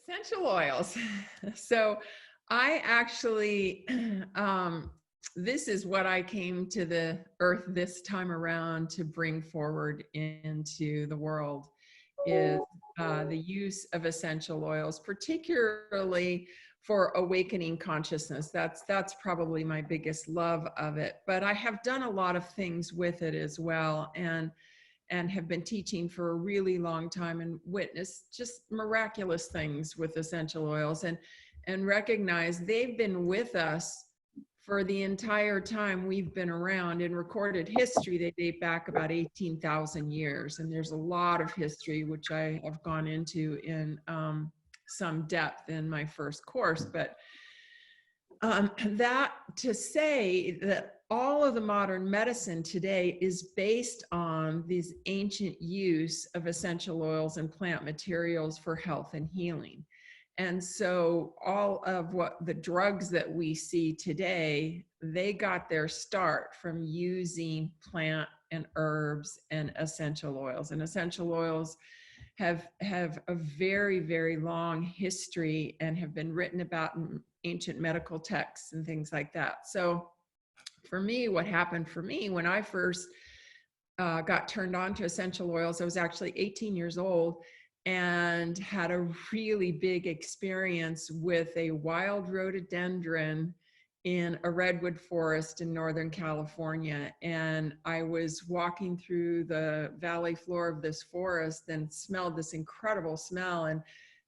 Essential oils. So I actually, this is what I came to the earth this time around to bring forward into the world is the use of essential oils, particularly for awakening consciousness. That's probably my biggest love of it. But I have done a lot of things with it as well, and have been teaching for a really long time and witnessed just miraculous things with essential oils, and recognize they've been with us for the entire time we've been around. In recorded history, they date back about 18,000 years. And there's a lot of history, which I have gone into in some depth in my first course. But that to say that all of the modern medicine today is based on these ancient use of essential oils and plant materials for health and healing. And so all of what the drugs that we see today, they got their start from using plant and herbs and essential oils. And essential oils have a very, very long history and have been written about in ancient medical texts and things like that. So for me, what happened for me when I first got turned on to essential oils, I was actually 18 years old and had a really big experience with a wild rhododendron in a redwood forest in Northern California. And I was walking through the valley floor of this forest and smelled this incredible smell, and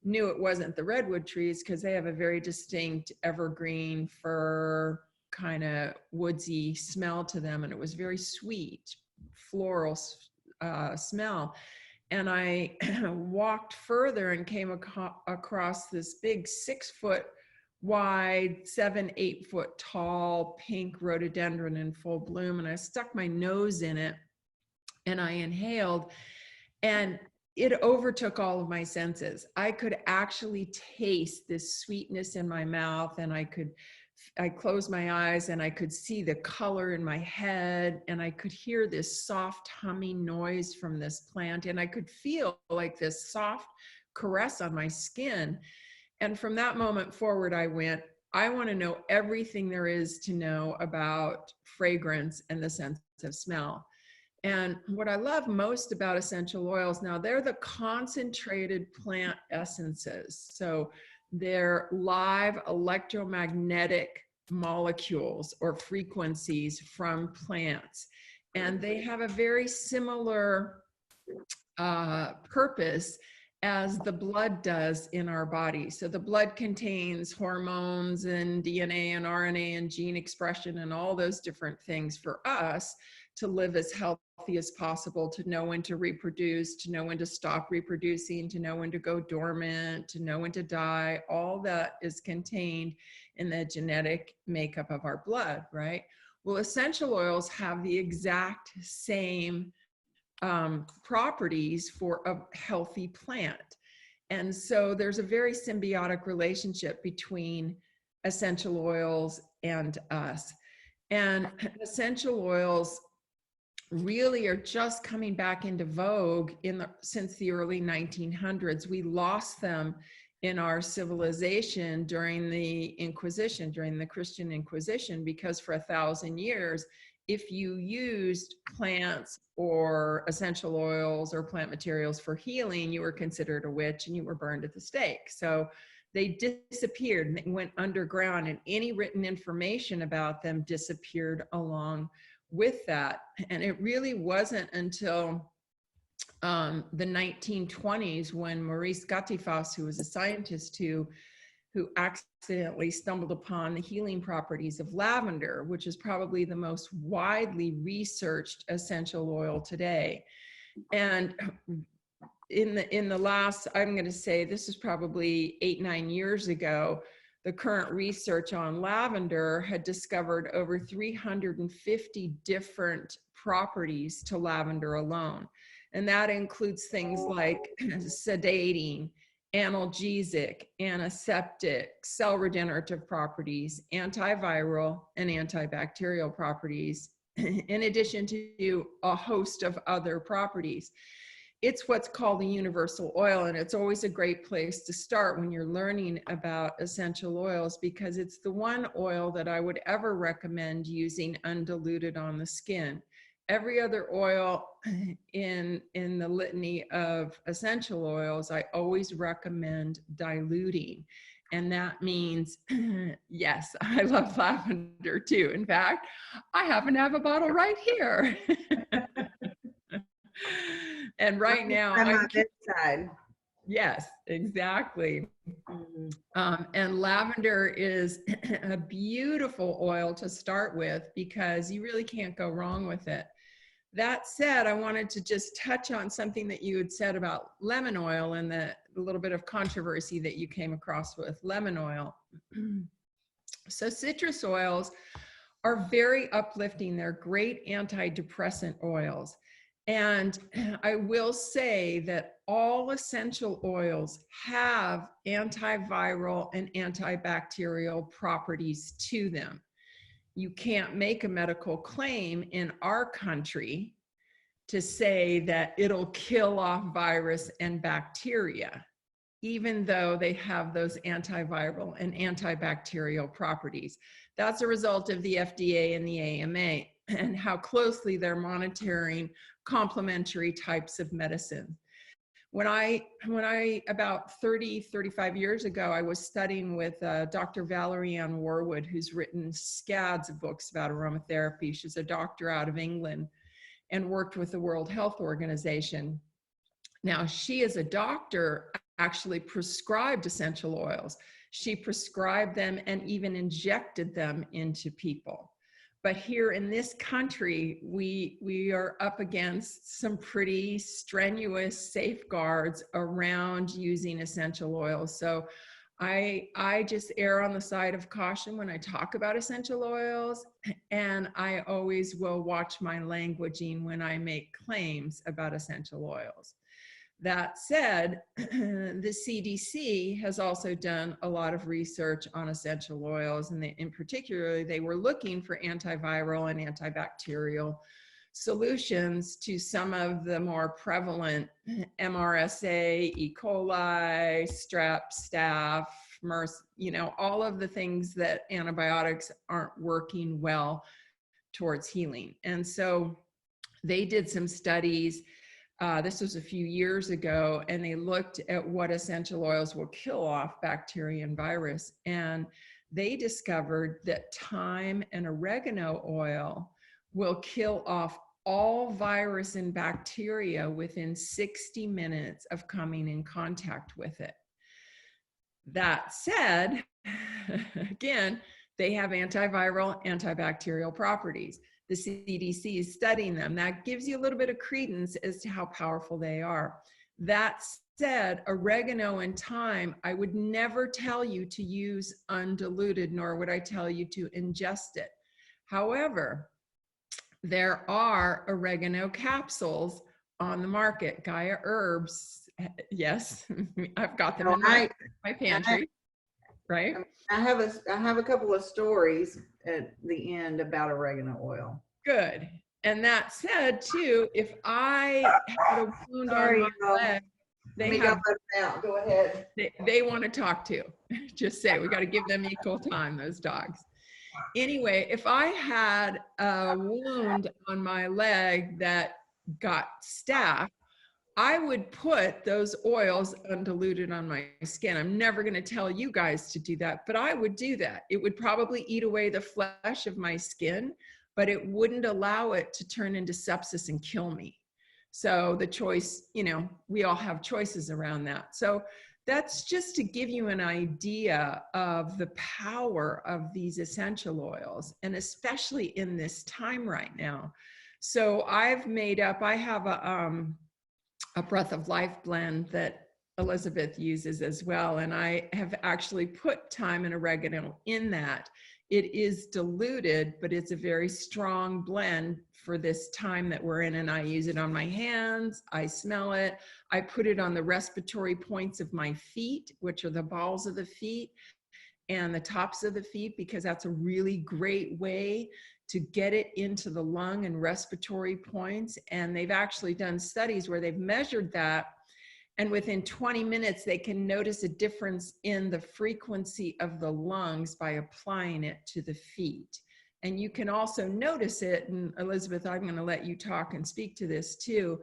knew it wasn't the redwood trees because they have a very distinct evergreen fir kind of woodsy smell to them. And it was very sweet, floral smell. And I walked further and came across this big 6-foot wide, 7-8 foot tall pink rhododendron in full bloom. And I stuck my nose in it and I inhaled, and it overtook all of my senses. I could actually taste this sweetness in my mouth, and I closed my eyes and I could see the color in my head, and I could hear this soft humming noise from this plant, and I could feel like this soft caress on my skin. And from that moment forward, I went, I want to know everything there is to know about fragrance and the sense of smell. And what I love most about essential oils, now they're the concentrated plant essences. So they're live electromagnetic molecules or frequencies from plants. And they have a very similar purpose as the blood does in our body. So the blood contains hormones and DNA and RNA and gene expression and all those different things for us to live as healthy as possible, to know when to reproduce, to know when to stop reproducing, to know when to go dormant, to know when to die. All that is contained in the genetic makeup of our blood, right? Well, essential oils have the exact same properties for a healthy plant. And so there's a very symbiotic relationship between essential oils and us. And essential oils really are just coming back into vogue since the early 1900s. We lost them in our civilization during the Inquisition, during the Christian Inquisition, because for 1,000 years, if you used plants or essential oils or plant materials for healing, you were considered a witch and you were burned at the stake. So they disappeared and they went underground, and any written information about them disappeared along with that. And it really wasn't until the 1920s when Maurice Gattifoss, who was a scientist who accidentally stumbled upon the healing properties of lavender, which is probably the most widely researched essential oil today. And in the last, I'm going to say this is probably 8-9 years ago, the current research on lavender had discovered over 350 different properties to lavender alone. And that includes things like sedating, analgesic, antiseptic, cell regenerative properties, antiviral, and antibacterial properties, in addition to a host of other properties. It's what's called a universal oil, and it's always a great place to start when you're learning about essential oils, because it's the one oil that I would ever recommend using undiluted on the skin. Every other oil in the litany of essential oils, I always recommend diluting. And that means, yes, I love lavender too. In fact, I happen to have a bottle right here. And right now, on my bedside. yes, exactly. And lavender is a beautiful oil to start with because you really can't go wrong with it. That said, I wanted to just touch on something that you had said about lemon oil and the little bit of controversy that you came across with lemon oil. So citrus oils are very uplifting. They're great antidepressant oils. And I will say that all essential oils have antiviral and antibacterial properties to them. You can't make a medical claim in our country to say that it'll kill off virus and bacteria, even though they have those antiviral and antibacterial properties. That's a result of the FDA and the AMA and how closely they're monitoring complementary types of medicine. When I about 35 years ago, I was studying with Dr. Valerie Ann Warwood, who's written scads of books about aromatherapy. She's a doctor out of England and worked with the World Health Organization. Now, she as a doctor actually prescribed essential oils. She prescribed them and even injected them into people. But here in this country, we are up against some pretty strenuous safeguards around using essential oils. So I just err on the side of caution when I talk about essential oils, and I always will watch my languaging when I make claims about essential oils. That said, the CDC has also done a lot of research on essential oils, and in particular, they were looking for antiviral and antibacterial solutions to some of the more prevalent MRSA, E. coli, strep, staph, MERS, all of the things that antibiotics aren't working well towards healing. And so they did some studies. This was a few years ago, and they looked at what essential oils will kill off bacteria and virus. And they discovered that thyme and oregano oil will kill off all virus and bacteria within 60 minutes of coming in contact with it. That said, again, they have antiviral, antibacterial properties. The CDC is studying them. That gives you a little bit of credence as to how powerful they are. That said, oregano and thyme, I would never tell you to use undiluted, nor would I tell you to ingest it. However, there are oregano capsules on the market. Gaia Herbs, yes, I've got them in my pantry, right? I have a couple of stories at the end about oregano oil. Good. And that said, too, if I had a wound on my leg, Go ahead. They want to talk to. Just say, we got to give them equal time, those dogs. Anyway, if I had a wound on my leg that got staph, I would put those oils undiluted on my skin. I'm never going to tell you guys to do that, but I would do that. It would probably eat away the flesh of my skin, but it wouldn't allow it to turn into sepsis and kill me. So the choice, we all have choices around that. So that's just to give you an idea of the power of these essential oils, and especially in this time right now. So I have a Breath of Life blend that Elizabeth uses as well. And I have actually put thyme and oregano in that. It is diluted, but it's a very strong blend for this time that we're in. And I use it on my hands. I smell it. I put it on the respiratory points of my feet, which are the balls of the feet and the tops of the feet, because that's a really great way to get it into the lung and respiratory points. And they've actually done studies where they've measured that. And within 20 minutes, they can notice a difference in the frequency of the lungs by applying it to the feet. And you can also notice it, and Elizabeth, I'm going to let you talk and speak to this too.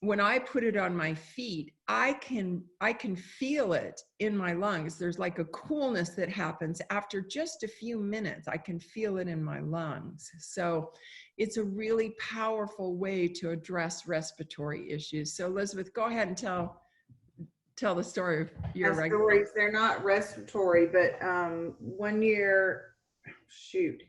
When I put it on my feet, I can feel it in my lungs. There's like a coolness that happens after just a few minutes. I can feel it in my lungs. So it's a really powerful way to address respiratory issues. So Elizabeth, go ahead and tell the story of your stories. They're not respiratory, but 1 year, shoot.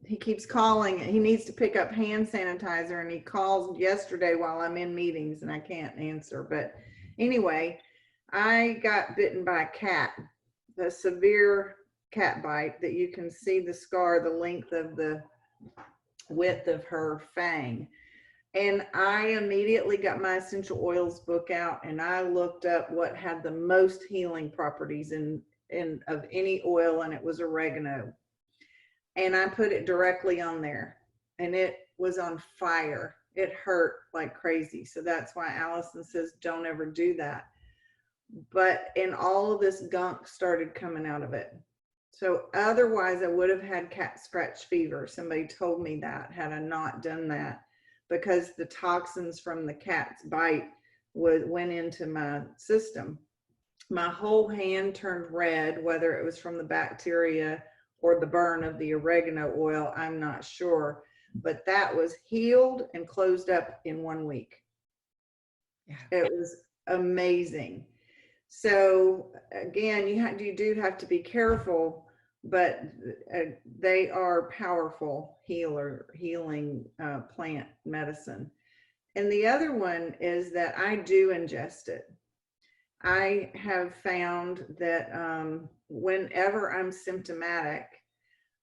He keeps calling. He needs to pick up hand sanitizer, and he calls yesterday while I'm in meetings and I can't answer. But anyway, I got bitten by a cat, a severe cat bite that you can see the scar, the length of the width of her fang. And I immediately got my essential oils book out, and I looked up what had the most healing properties in of any oil, and it was oregano. And I put it directly on there, and it was on fire. It hurt like crazy. So that's why Allison says, don't ever do that. But and all of this gunk started coming out of it. So otherwise I would have had cat scratch fever. Somebody told me that had I not done that, because the toxins from the cat's bite went into my system. My whole hand turned red, whether it was from the bacteria or the burn of the oregano oil, I'm not sure. But that was healed and closed up in 1 week. Yeah. It was amazing. So again, you do have to be careful, but they are powerful healing plant medicine. And the other one is that I do ingest it. I have found that whenever I'm symptomatic,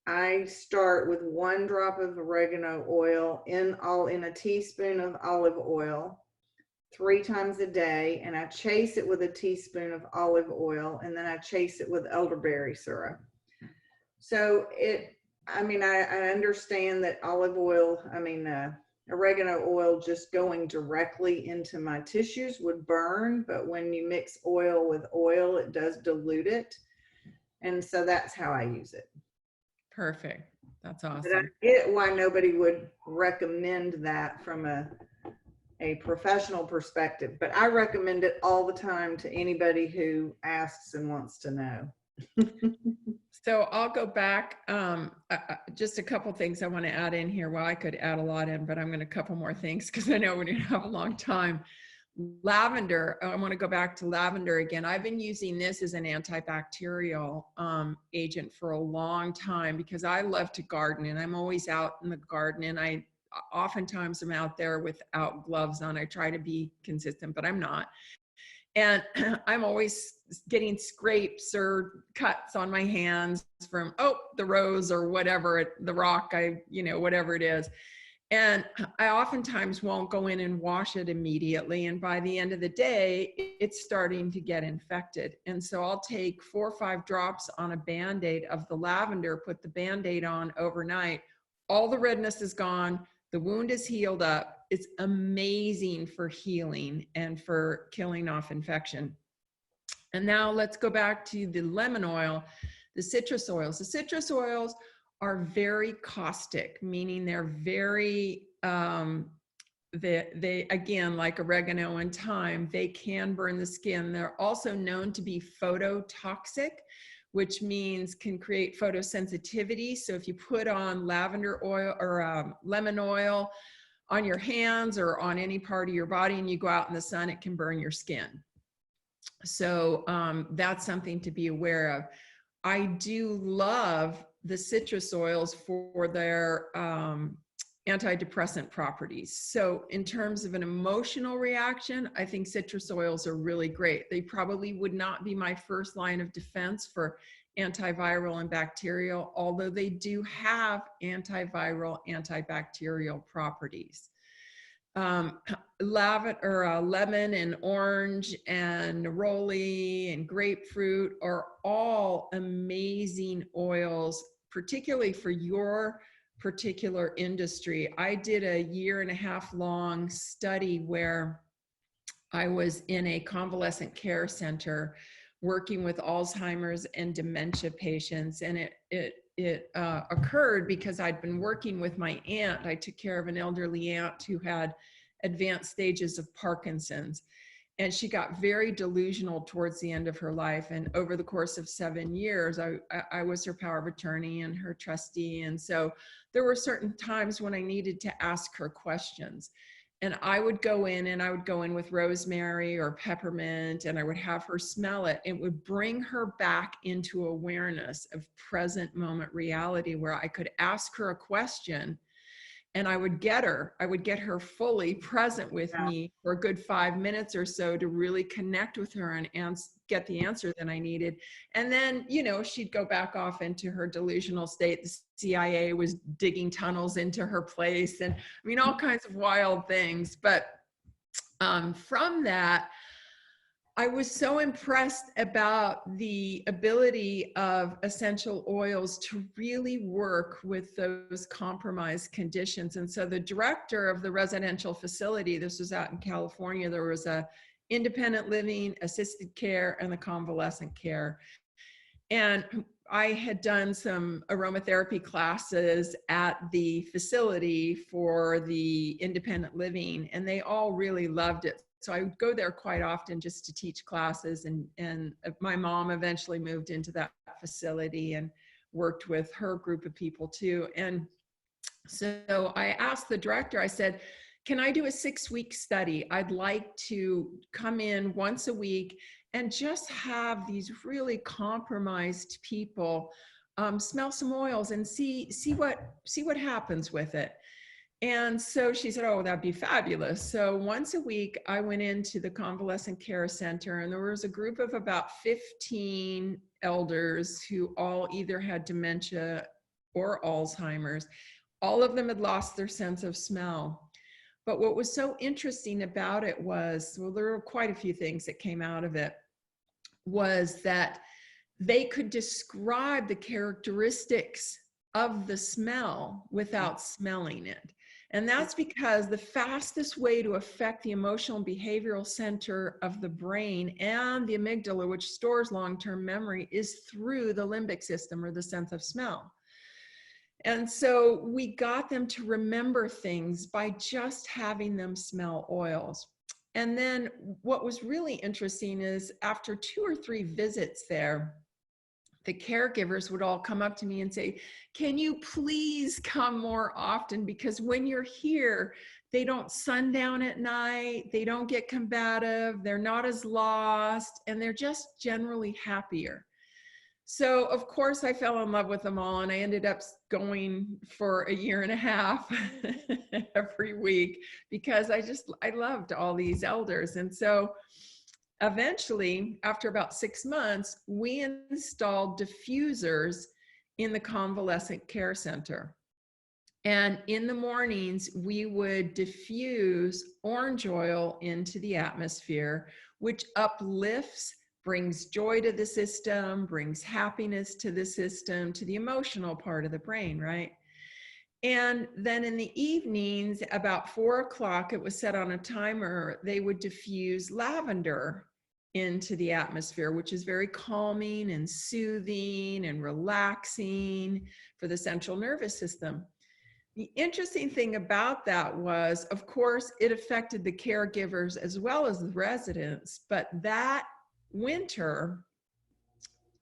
I start with 1 drop of oregano oil in a teaspoon of olive oil 3 times a day, and I chase it with a teaspoon of olive oil, and then I chase it with elderberry syrup. So I understand that oregano oil just going directly into my tissues would burn, but when you mix oil with oil, it does dilute it. And so that's how I use it. Perfect. That's awesome. But I get why nobody would recommend that from a professional perspective, but I recommend it all the time to anybody who asks and wants to know. So I'll go back, just a couple things I want to add in here. Well, I could add a lot in, but I'm going to couple more things because I know we're going to have a long time. Lavender, I want to go back to lavender again. I've been using this as an antibacterial agent for a long time because I love to garden, and I'm always out in the garden, and I oftentimes I'm out there without gloves on. I try to be consistent, but I'm not. And I'm always getting scrapes or cuts on my hands from, the rose or whatever, the rock, whatever it is. And I oftentimes won't go in and wash it immediately. And by the end of the day, it's starting to get infected. And so I'll take 4 or 5 drops on a Band-Aid of the lavender, put the Band-Aid on overnight. All the redness is gone. The wound is healed up. It's amazing for healing and for killing off infection. And now let's go back to the lemon oil, the citrus oils. The citrus oils are very caustic, meaning they're very, they again, like oregano and thyme, they can burn the skin. They're also known to be phototoxic, which means can create photosensitivity. So if you put on lavender oil or lemon oil on your hands or on any part of your body and you go out in the sun, it can burn your skin. So that's something to be aware of. I do love the citrus oils for their antidepressant properties. So in terms of an emotional reaction, I think citrus oils are really great. They probably would not be my first line of defense for antiviral and bacterial, although they do have antiviral, antibacterial properties. um, lemon and orange and neroli and grapefruit are all amazing oils, particularly for your particular industry. I did a 1.5 year long study where I was in a convalescent care center working with Alzheimer's and dementia patients, and it occurred because I'd been working with my aunt. I took care of an elderly aunt who had advanced stages of Parkinson's, and she got very delusional towards the end of her life. And over the course of 7 years, I was her power of attorney and her trustee. And so there were certain times when I needed to ask her questions. And I would go in with rosemary or peppermint, and I would have her smell it. It would bring her back into awareness of present moment reality, where I could ask her a question and I would get her fully present with Yeah. me for a good 5 minutes or so to really connect with her and get the answer that I needed. And then, she'd go back off into her delusional state. The CIA was digging tunnels into her place, and I mean, all kinds of wild things. But from that, I was so impressed about the ability of essential oils to really work with those compromised conditions. And so the director of the residential facility, this was out in California, there was a independent living, assisted care, and the convalescent care. And I had done some aromatherapy classes at the facility for the independent living, and they all really loved it. So I would go there quite often just to teach classes, and my mom eventually moved into that facility and worked with her group of people too. And so I asked the director, I said, can I do a 6-week study? I'd like to come in once a week and just have these really compromised people smell some oils and see what happens with it. And so she said, oh, that'd be fabulous. So once a week, I went into the convalescent care center, and there was a group of about 15 elders who all either had dementia or Alzheimer's. All of them had lost their sense of smell. But what was so interesting about it was, well, there were quite a few things that came out of it, was that they could describe the characteristics of the smell without smelling it. And that's because the fastest way to affect the emotional and behavioral center of the brain and the amygdala, which stores long-term memory, is through the limbic system, or the sense of smell. And so we got them to remember things by just having them smell oils. And then what was really interesting is after 2 or 3 visits there, the caregivers would all come up to me and say, can you please come more often? Because when you're here, they don't sundown at night, they don't get combative, they're not as lost, and they're just generally happier. So of course I fell in love with them all, and I ended up going for a 1.5 years every week, because I loved all these elders. And so eventually, after about 6 months, we installed diffusers in the convalescent care center. And in the mornings, we would diffuse orange oil into the atmosphere, which uplifts, brings joy to the system, brings happiness to the system, to the emotional part of the brain, right? And then in the evenings, about 4 o'clock, it was set on a timer, they would diffuse lavender into the atmosphere, which is very calming and soothing and relaxing for the central nervous system. The interesting thing about that was, of course, it affected the caregivers as well as the residents, but that winter,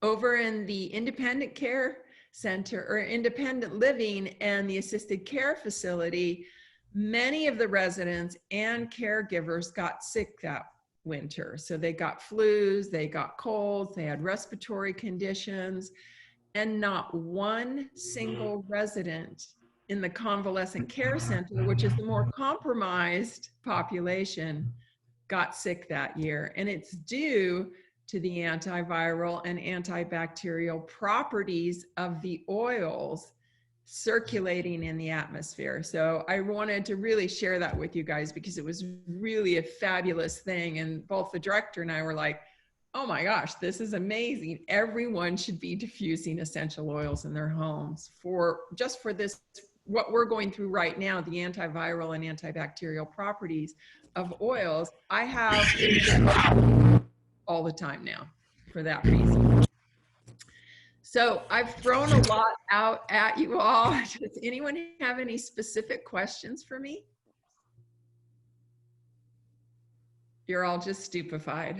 over in the independent care center or independent living and the assisted care facility, many of the residents and caregivers got sick that winter. So they got flus, they got colds, they had respiratory conditions, and not one single resident in the convalescent care center, which is the more compromised population, got sick that year. And it's due to the antiviral and antibacterial properties of the oils circulating in the atmosphere. So I wanted to really share that with you guys because it was really a fabulous thing. And both the director and I were like, oh my gosh, this is amazing. Everyone should be diffusing essential oils in their homes for just for this, what we're going through right now, the antiviral and antibacterial properties of oils. I have all the time now for that reason. So I've thrown a lot out at you all. Does anyone have any specific questions for me? You're all just stupefied.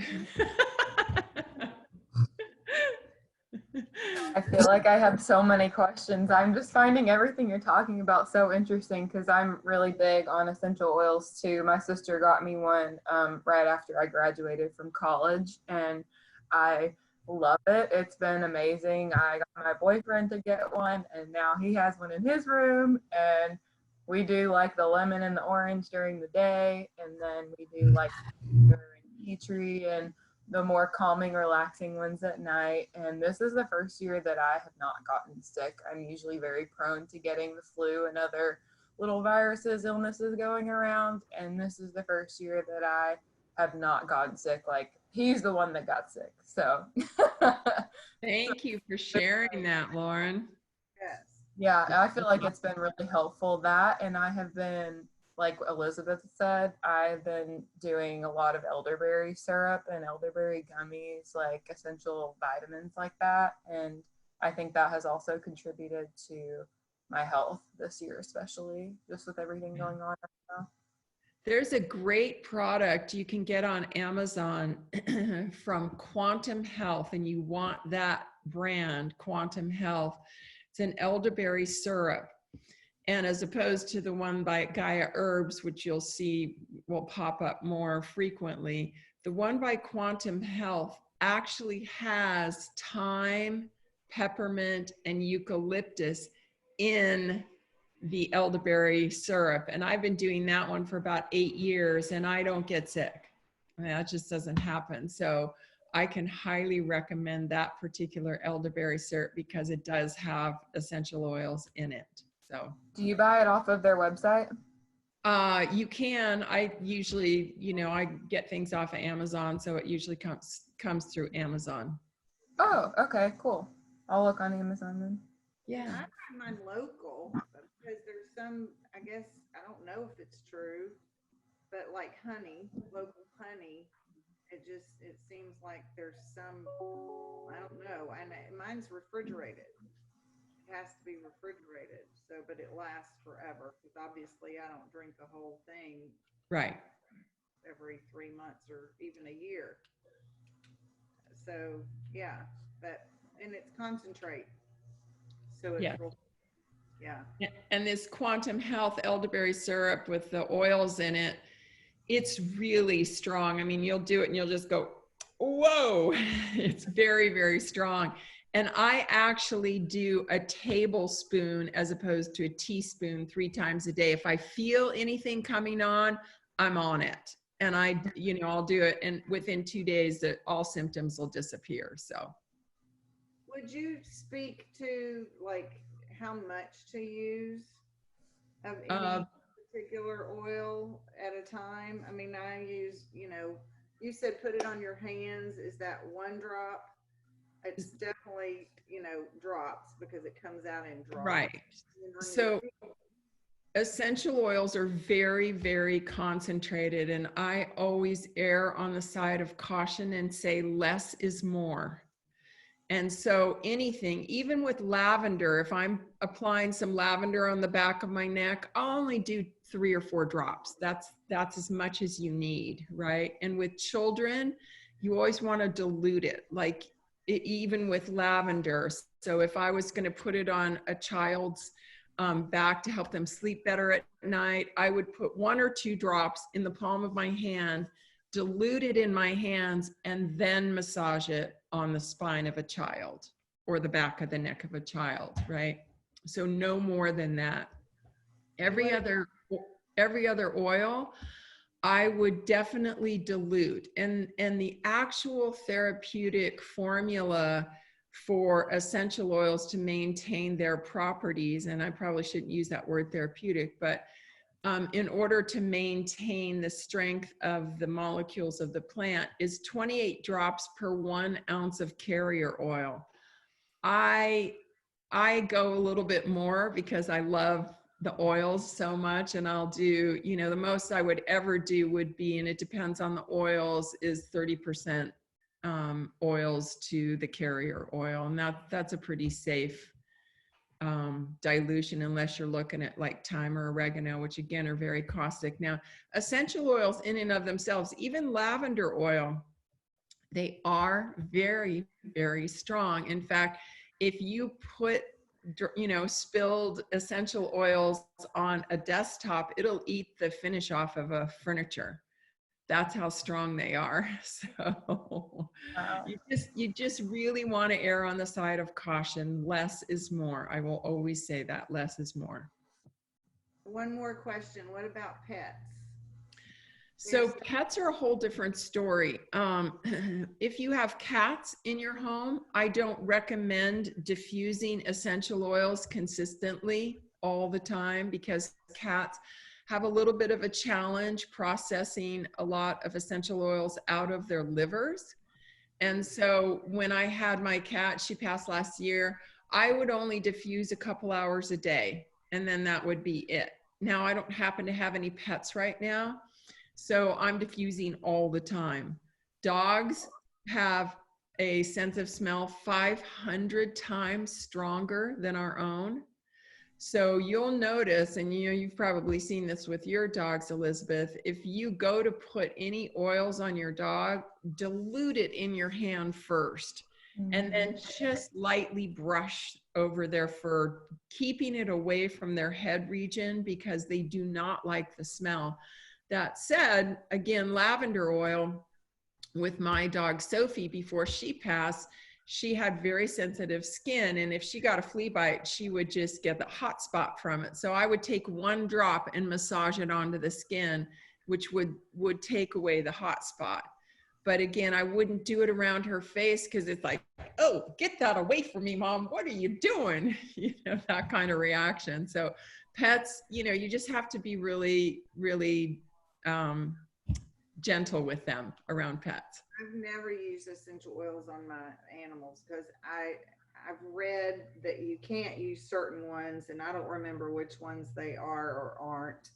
I feel like I have so many questions. I'm just finding everything you're talking about so interesting because I'm really big on essential oils too. My sister got me one right after I graduated from college, and I love it. It's been amazing. I got my boyfriend to get one, and now he has one in his room, and we do like the lemon and the orange during the day, and then we do like tea tree and the more calming, relaxing ones at night. And this is the first year that I have not gotten sick. I'm usually very prone to getting the flu and other little viruses, illnesses going around. And this is the first year that I have not gotten sick. Like, he's the one that got sick. So Thank you for sharing that, Lauren. Yes. yeah, I feel like it's been really helpful, that. And I have been, like Elizabeth said, I've been doing a lot of elderberry syrup and elderberry gummies, like essential vitamins like that. And I think that has also contributed to my health this year, especially just with everything going on right now. There's a great product you can get on Amazon from Quantum Health, and you want that brand, Quantum Health. It's an elderberry syrup. And as opposed to the one by Gaia Herbs, which you'll see will pop up more frequently, the one by Quantum Health actually has thyme, peppermint, and eucalyptus in the elderberry syrup. And I've been doing that one for about 8 years, and I don't get sick. I mean, that just doesn't happen. So I can highly recommend that particular elderberry syrup because it does have essential oils in it. So, do you buy it off of their website? You can. I usually, I get things off of Amazon, so it usually comes through Amazon. Oh, okay, cool. I'll look on Amazon then. Yeah. I find mine local because there's some, I guess, I don't know if it's true, but like honey, local honey, it seems like there's some, I don't know, and mine's refrigerated. Has to be refrigerated, so but it lasts forever because obviously I don't drink the whole thing Right every 3 months or even a year. So yeah, and it's concentrate, so it's yeah. And this Quantum Health elderberry syrup with the oils in it, it's really strong. I mean, you'll do it and you'll just go, whoa. It's very, very strong. And I actually do a tablespoon as opposed to a teaspoon 3 times a day. If I feel anything coming on, I'm on it. And I'll do it. And within 2 days, all symptoms will disappear. So. Would you speak to like how much to use of any particular oil at a time? I mean, I use, you said put it on your hands. Is that 1 drop? It's definitely, drops because it comes out in drops. Right. So essential oils are very, very concentrated, and I always err on the side of caution and say less is more. And so anything, even with lavender, if I'm applying some lavender on the back of my neck, I'll only do 3 or 4 drops. That's as much as you need, right? And with children, you always want to dilute it, like even with lavender. So if I was going to put it on a child's back to help them sleep better at night, I would put 1 or 2 drops in the palm of my hand, dilute it in my hands, and then massage it on the spine of a child or the back of the neck of a child, right? So no more than that. Every other oil, I would definitely dilute. And the actual therapeutic formula for essential oils to maintain their properties, and I probably shouldn't use that word therapeutic, but in order to maintain the strength of the molecules of the plant, is 28 drops per 1 ounce of carrier oil. I go a little bit more because I love the oils so much, and I'll do, you know, the most I would ever do would be, and it depends on the oils, is 30% oils to the carrier oil, and that's a pretty safe dilution, unless you're looking at like thyme or oregano, which again are very caustic. Now, essential oils in and of themselves, even lavender oil, they are very, very strong. In fact, if you put, you know, spilled essential oils on a desktop, it'll eat the finish off of a furniture. That's how strong they are. So Wow. you just really want to err on the side of caution. Less is more. I will always say that less is more. One more question. What about pets? So Yes. pets are a whole different story. If you have cats in your home, I don't recommend diffusing essential oils consistently all the time, because cats have a little bit of a challenge processing a lot of essential oils out of their livers. And so when I had my cat, she passed last year, I would only diffuse a couple hours a day, and then that would be it. Now, I don't happen to have any pets right now, so I'm diffusing all the time. Dogs have a sense of smell 500 times stronger than our own. So you'll notice, and you know, you've probably seen this with your dogs, Elizabeth, if you go to put any oils on your dog, dilute it in your hand first, and then just lightly brush over their fur, keeping it away from their head region, because they do not like the smell. That said, again, lavender oil, with my dog Sophie, before she passed, she had very sensitive skin, and if she got a flea bite, she would just get the hot spot from it. So I would take 1 drop and massage it onto the skin, which would take away the hot spot. But again, I wouldn't do it around her face, because it's like, oh, get that away from me, Mom. What are you doing? You know, that kind of reaction. So pets, you know, you just have to be really, really gentle with them around pets. I've never used essential oils on my animals because I've read that you can't use certain ones, and I don't remember which ones they are or aren't.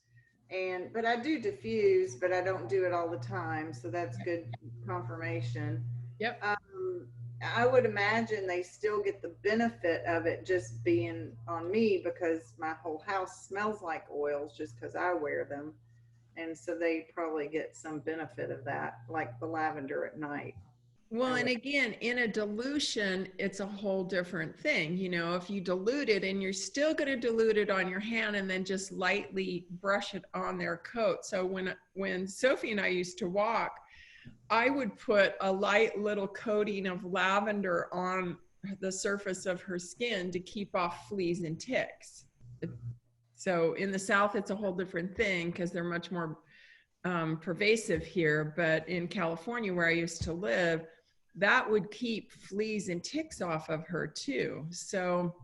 But I do diffuse, but I don't do it all the time, so that's good confirmation. Yep. I would imagine they still get the benefit of it just being on me, because my whole house smells like oils just because I wear them. And so they probably get some benefit of that, like the lavender at night. Well, and again, in a dilution, it's a whole different thing. You know, if you dilute it, and you're still going to dilute it on your hand and then just lightly brush it on their coat. So when Sophie and I used to walk, I would put a light little coating of lavender on the surface of her skin to keep off fleas and ticks. So in the South, it's a whole different thing, because they're much more pervasive here. But in California, where I used to live, that would keep fleas and ticks off of her too. So,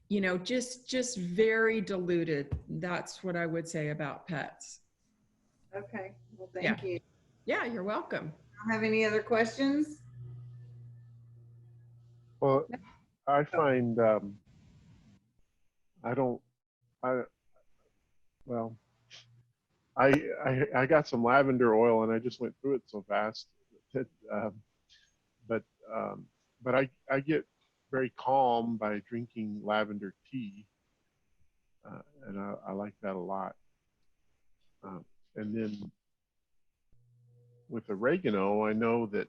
you know, just very diluted. That's what I would say about pets. Okay. Well, thank you. Yeah, you're welcome. Don't have any other questions? Well, I find I don't I well I got some lavender oil, and I just went through it so fast that but I get very calm by drinking lavender tea, and I like that a lot. And then with oregano, I know that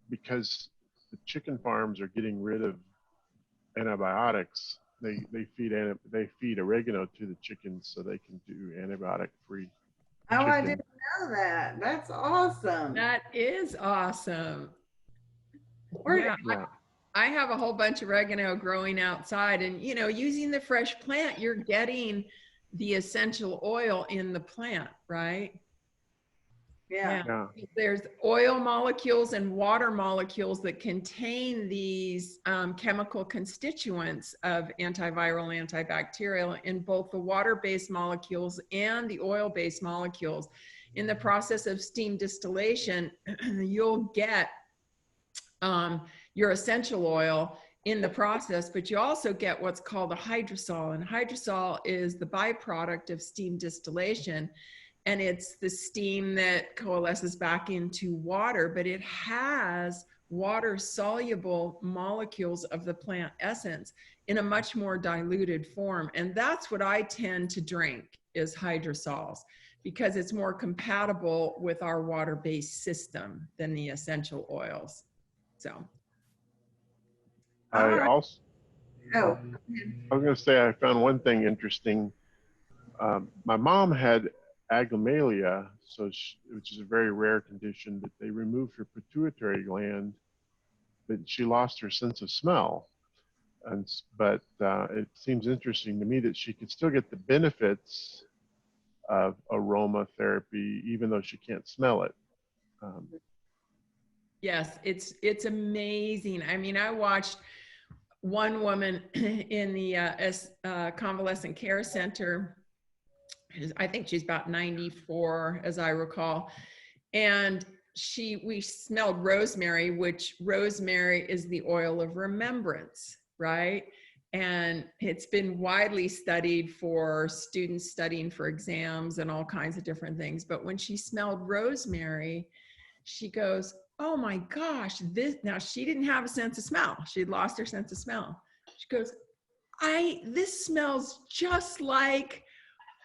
because the chicken farms are getting rid of antibiotics, they feed oregano to the chickens so they can do antibiotic free. Oh, I didn't know that. That's awesome. That is awesome. Yeah. I have a whole bunch of oregano growing outside, and you know, using the fresh plant, you're getting the essential oil in the plant, right? Yeah. Yeah. There's oil molecules and water molecules that contain these chemical constituents of antiviral, antibacterial in both the water-based molecules and the oil-based molecules. In the process of steam distillation, you'll get your essential oil in the process, but you also get what's called a hydrosol. And hydrosol is the byproduct of steam distillation. And it's the steam that coalesces back into water, but it has water soluble molecules of the plant essence in a much more diluted form. And that's what I tend to drink is hydrosols, because it's more compatible with our water-based system than the essential oils. So. All I right. also, Oh, I was going to say, I found one thing interesting. My mom had aglamelia, which is a very rare condition, but they removed her pituitary gland, but she lost her sense of smell. But it seems interesting to me that she could still get the benefits of aromatherapy, even though she can't smell it. Yes, it's amazing. I mean, I watched one woman in the convalescent care center. I think she's about 94, as I recall, and we smelled rosemary, which rosemary is the oil of remembrance, right? And it's been widely studied for students studying for exams and all kinds of different things. But when she smelled rosemary, she goes, oh my gosh, now she didn't have a sense of smell. She'd lost her sense of smell. She goes, this smells just like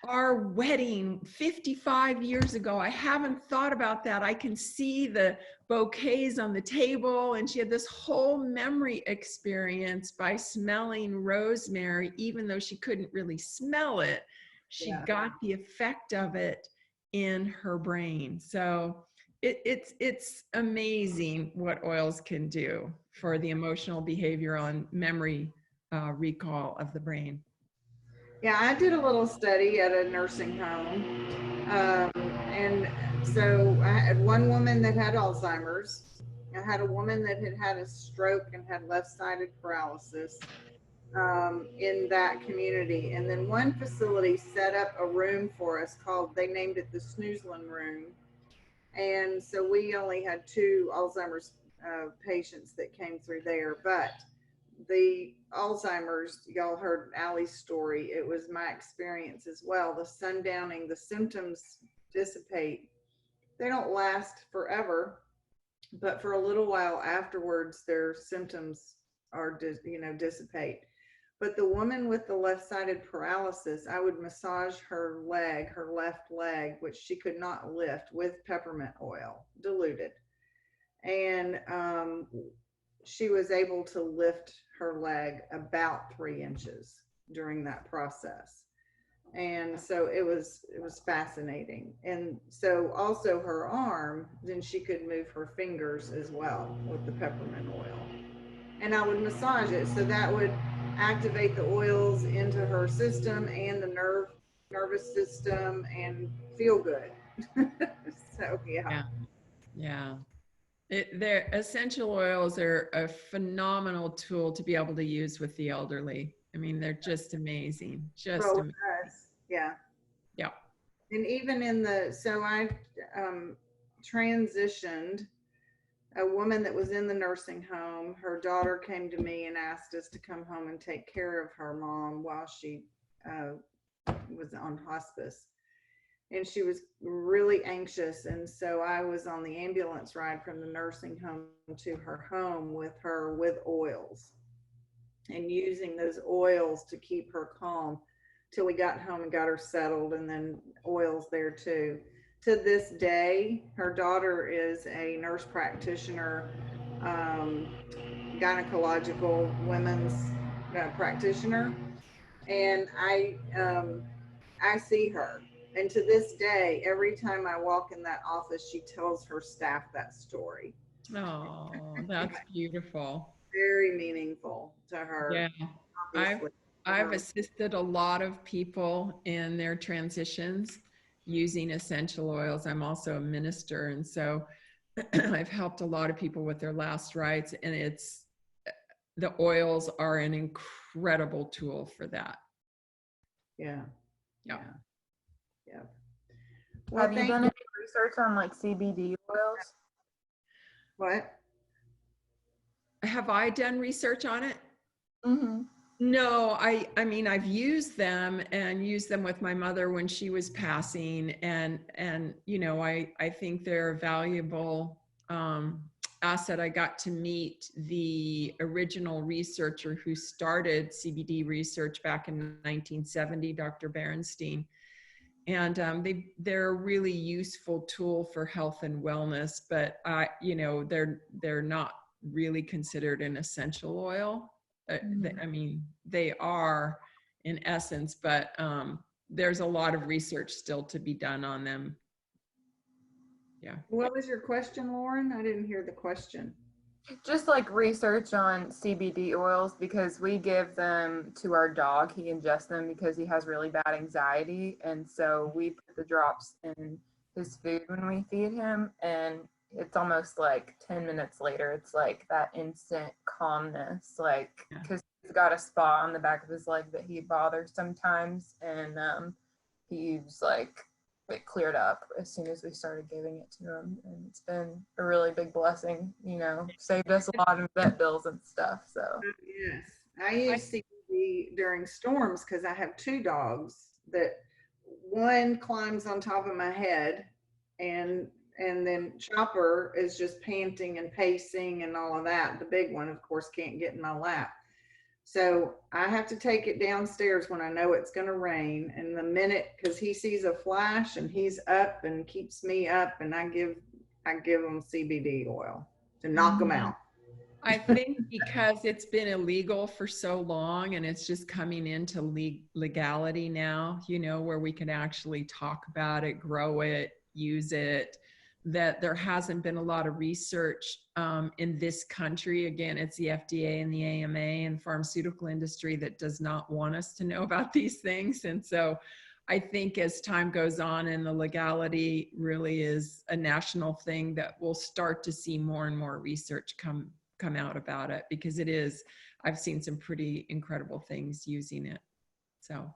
our wedding 55 years ago. I haven't thought about that. I can see the bouquets on the table. And she had this whole memory experience by smelling rosemary, even though she couldn't really smell it. She got the effect of it in her brain. So it's amazing what oils can do for the emotional, behavioral, and memory recall of the brain. yeah, I did a little study at a nursing home. And so I had one woman that had Alzheimer's. I had a woman that had had a stroke and had left-sided paralysis in that community. And then one facility set up a room for us they named it the Snoozlin room. And so we only had 2 Alzheimer's patients that came through there, but the Alzheimer's, y'all heard Allie's story. It was my experience as well. The sundowning, the symptoms dissipate. They don't last forever, but for a little while afterwards, their symptoms are, dissipate. But the woman with the left-sided paralysis, I would massage her left leg, which she could not lift, with peppermint oil, diluted. And she was able to lift her leg about 3 inches during that process. And so it was fascinating. And so also her arm, then she could move her fingers as well with the peppermint oil. And I would massage it, so that would activate the oils into her system and the nervous system and feel good. So Yeah. Their essential oils are a phenomenal tool to be able to use with the elderly. I mean, they're just amazing. Amazing. Yeah. Yeah. And even so I transitioned a woman that was in the nursing home. Her daughter came to me and asked us to come home and take care of her mom while she was on hospice. And she was really anxious. And so I was on the ambulance ride from the nursing home to her home with her with oils and using those oils to keep her calm till we got home and got her settled, and then oils there too. To this day, her daughter is a nurse practitioner, gynecological women's practitioner. And I see her. And to this day, every time I walk in that office, she tells her staff that story. Oh, that's beautiful. Very meaningful to her. Yeah. I've assisted a lot of people in their transitions. using essential oils. I'm also a minister, and so I've helped a lot of people with their last rites, and the oils are an incredible tool for that. Yeah. Yeah. Yeah. Well, Have you done any research on like CBD oils? What? Have I done research on it? Mm-hmm. No, I mean, I've used them and used them with my mother when she was passing, and you know, I think they're a valuable asset. I got to meet the original researcher who started CBD research back in 1970, Dr. Berenstein. And they're a really useful tool for health and wellness, but you know, they're not really considered an essential oil. I mean, they are in essence, but there's a lot of research still to be done on them. Yeah. What was your question, Lauren? I didn't hear the question. Just like research on CBD oils, because we give them to our dog. He ingests them because he has really bad anxiety. And so we put the drops in his food when we feed him. And it's almost like 10 minutes later, it's like that instant calmness, like, because he's got a spot on the back of his leg that he bothers sometimes. And he's like, it cleared up as soon as we started giving it to him, and it's been a really big blessing, you know, saved us a lot of vet bills and stuff. So Yes, I use CBD during storms because I have two dogs that one climbs on top of my head, and then Chopper is just panting and pacing and all of that. The big one, of course, can't get in my lap. So I have to take it downstairs when I know it's going to rain. And the minute, because he sees a flash and he's up and keeps me up, and I give him CBD oil to knock him out. I think because it's been illegal for so long and it's just coming into legality now, you know, where we can actually talk about it, grow it, use it, that there hasn't been a lot of research in this country. Again, it's the FDA and the AMA and pharmaceutical industry that does not want us to know about these things. And so I think as time goes on and the legality really is a national thing, that we'll start to see more and more research come out about it, because it is, I've seen some pretty incredible things using it. So.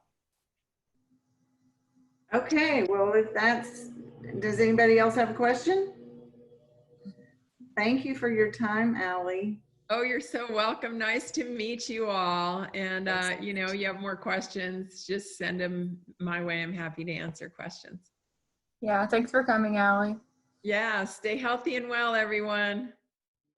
Okay, well, if that's, does anybody else have a question? Thank you for your time, Allie. Oh, you're so welcome. Nice to meet you all. And, you know, you have more questions, just send them my way. I'm happy to answer questions. yeah, thanks for coming, Allie. Yeah, stay healthy and well, everyone.